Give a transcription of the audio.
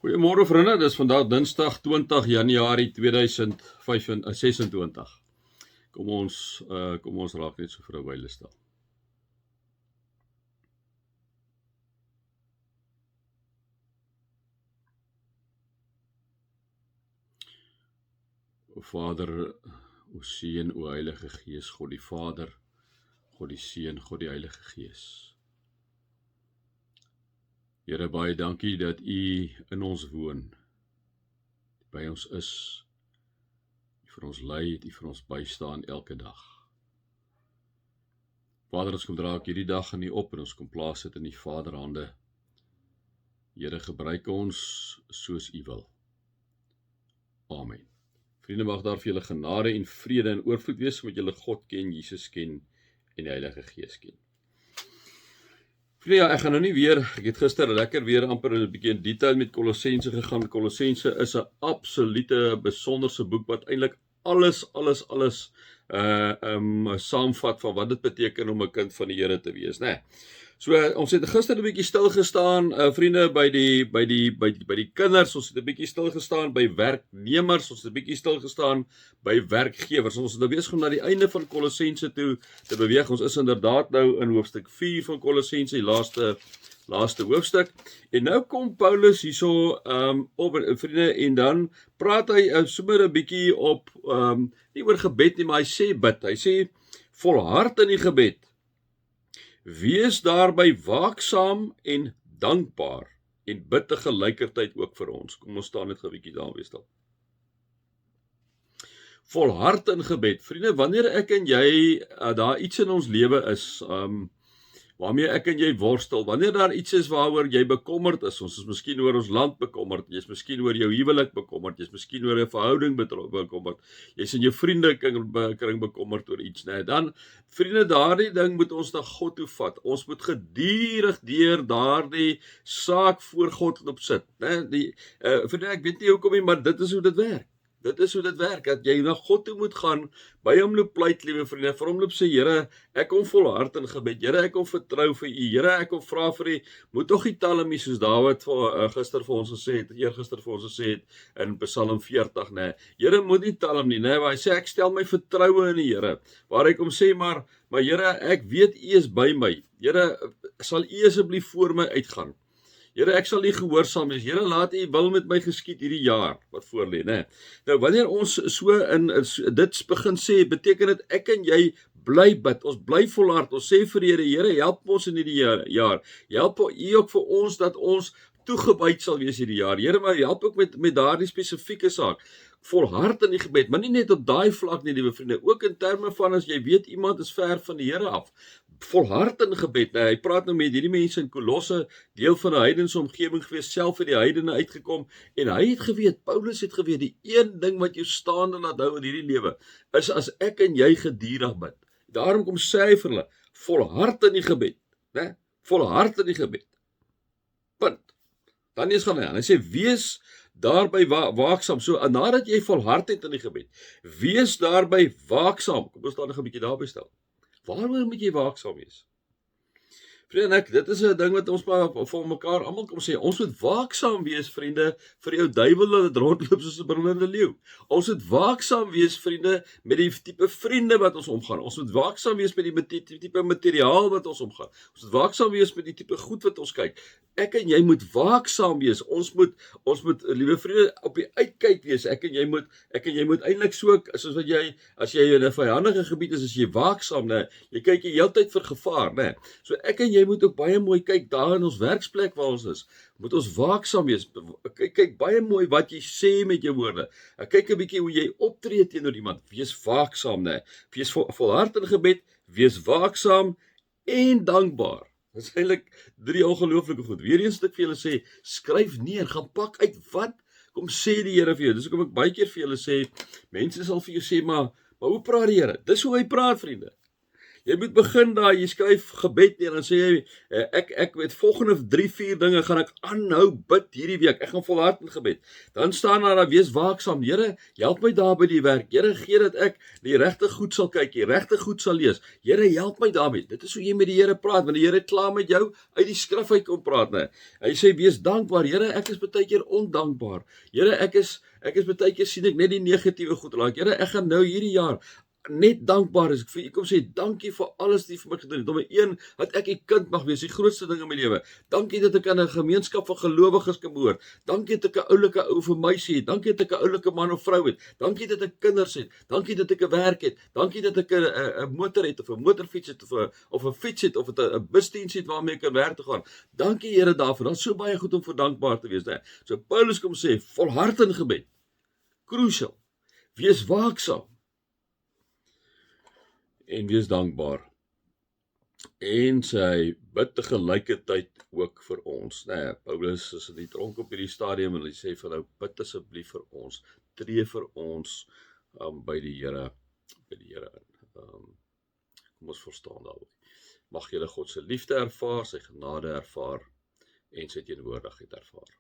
Goeiemôre vriende, dis vandag Dinsdag 20 Januarie 2026. Kom ons raak net so vir 'n wyle stil. O Vader, o Seun, o Heilige Gees, God die Vader, God die Seun, God die Heilige Gees. Here, baie dankie dat U in ons woon, by ons is, U vir ons lei, U vir ons bystaan elke dag. Vader, ons kom draak hierdie dag aan U op en ons kom plaas dit in die Vaderhande. Here, gebruik ons soos U wil. Amen. Vriende, mag daar vir julle genade en vrede en oorvloed wees, met julle God ken, Jesus ken en die Heilige Gees ken. Vriende, ja, ek gaan nou nie weer, ek het gister lekker weer amper 'n bietjie in detail met Kolossense gegaan. Kolossense is 'n absolute besonderse boek wat eintlik alles saamvat van wat dit beteken om 'n kind van die Here te wees, né? So ons het gister 'n bietjie stil gestaan, vriende, by die kinders, ons het 'n bietjie stil gestaan by werknemers, ons het 'n bietjie stil gestaan by werkgewers. Ons is nou besig om na die einde van Kolossense toe te beweeg. Ons is inderdaad nou in hoofstuk 4 van Kolossense, die laaste hoofstuk. En nou kom Paulus hierso op, vriende, en dan praat hy sommer 'n bietjie op nie oor gebed nie, maar hy sê bid. Hy sê volhard in die gebed. Wees daarby waaksaam en dankbaar en bid te gelykertyd ook vir ons. Kom ons staan net 'n bietjie daar weer stil. Volhard in gebed. Vriende, wanneer ek en jy daar iets in ons lewe is, waarmee ek en jy worstel, wanneer daar iets is waaroor jy bekommerd is, ons is miskien oor ons land bekommerd, jy is miskien oor jou huwelik bekommerd, jy is miskien oor 'n verhouding bekommerd, jy is in jou vriendekring bekommerd oor iets, né? Dan, vriende, daardie ding moet ons na God toe vat. Ons moet gedurig deur daardie saak voor God op sit, né? Vriende, ek weet nie hoekom nie, maar dit is hoe dit werk. Dit is hoe dit werk, dat jy na God toe moet gaan, by hom loop pleit, liewe vriende, vir hom loop sê, Here, ek kom volhard in gebed, Here, ek kom vertrou vir U, Here, ek kom vra vir U, moet tog nie talm nie, soos Dawid gister vir ons gesê het, eergister vir ons gesê het, in Psalm 40, né, Here, moet nie talm nie, né, waar hy sê, ek stel my vertroue in die Here, waar hy kom sê, maar Here, ek weet U is by my, Here, sal U asseblief voor my uitgaan, Here, ek sal U gehoorsaam wees. Here, laat U wil met my geskied hierdie jaar wat voor lê, né? Nou, wanneer ons so dit begin sê, beteken dit ek en jy bly bid. Ons bly volhard. Ons sê vir die Here, Here, help ons in hierdie jaar. Help U ook vir ons dat ons toegewyd sal wees hierdie jaar. Here, maar help ook met daardie spesifieke saak. Volhard in die gebed, maar nie net op daai vlak nie, liewe vriende, ook in terme van as jy weet iemand is ver van die Here af. Volhard in gebed. Hy praat nou met hierdie mense in Kolosse, deel van 'n heidense omgewing gewees, self uit die heidene uitgekom, en hy het geweet, Paulus het geweet, die een ding wat jou staande laat hou in hierdie lewe, is as ek en jy gedurig bid. Daarom kom sê hy vir hulle, volhard in die gebed, né? Volhard in die gebed. Punt. Dan eens gaan hy aan, hy sê, wees daarby waaksaam, so nadat jy volhard het in die gebed, wees daarby waaksaam, kom ons staan nog 'n bietjie daarby stil. Waaroor moet jy waaksaam wees? Vriende, dit is 'n ding wat ons maar vir mekaar almal kom sê, ons moet waaksaam wees, vriende, vir jou duiwel wat rondloop soos 'n brullende leeu. Ons moet waaksaam wees, vriende, met die tipe vriende wat ons omgaan. Ons moet waaksaam wees met die tipe materiaal wat ons omgaan. Ons moet waaksaam wees met die tipe goed wat ons kyk. Ek en jy moet waaksaam wees. Ons moet, liewe vriende, op die uitkyk wees. Ek en jy moet eintlik so, soos wat jy, as jy in 'n vyandige gebied is jy waaksaam, né? Jy kyk die hele tyd vir gevaar, né? So ek en jy moet ook baie mooi kyk daar in ons werksplek waar ons is. Moet ons waaksaam wees. Kyk baie mooi wat jy sê met jou woorde. Kyk 'n bietjie hoe jy optree teenoor iemand. Wees waaksaam, né? Wees volhard in gebed, wees waaksaam en dankbaar. Dit is eintlik 3 ongelooflike goed. Weereens ek vir julle sê, skryf neer, gaan pak uit wat kom sê die Here vir jou. Dis hoekom ek baie keer vir julle sê, mense sal vir jou sê, maar hoe praat die Here? Dis hoe hy praat, vriende. Jy moet begin daar, jy skryf gebed neer en sê jy, ek weet volgende 3-4 dinge gaan ek aanhou bid hierdie week. Ek gaan volhard in gebed. Dan staan daar wees waaksaam. Here, help my daar by die werk. Here, gee dat ek die regte goed sal kyk, die regte goed sal lees. Here, help my daarmee. Dit is hoe jy met die Here praat, want die Here klaar met jou uit die skrif uit kom praat, né? Hy sê wees dankbaar. Here, ek is baie keer ondankbaar. Here, ek is baie keer sien ek net die negatiewe goed raak. Here, ek gaan nou hierdie jaar net dankbaar is. Ek vir u kom sê dankie vir alles wat u vir my gedoen het. Nommer 1, dat ek 'n kind mag wees, die grootste ding in my lewe. Dankie dat ek aan 'n gemeenskap van gelowiges kan behoort. Dankie dat ek 'n oulike ou vir meisie het. Dankie dat ek 'n oulike man of vrou het. Dankie dat ek kinders het. Dankie dat ek 'n werk het. Dankie dat ek 'n motor het of 'n motorfiets het of 'n fiets het of 'n busdiens het waarmee ek kan werk toe gaan. Dankie Here daarvoor. Dit is so baie goed om vir dankbaar te wees, né? So Paulus kom sê, volhard in gebed. Crucial. Wees waaksaam. En wees dankbaar. En sy bid te gelykertyd ook vir ons. Nee, Paulus is in die tronk op hierdie stadium en hy sê vir nou, bid asseblief vir ons, tree vir ons by die Here in. Kom ons verstaan daaroor. Mag julle God se liefde ervaar, sy genade ervaar en sy teenwoordigheid ervaar.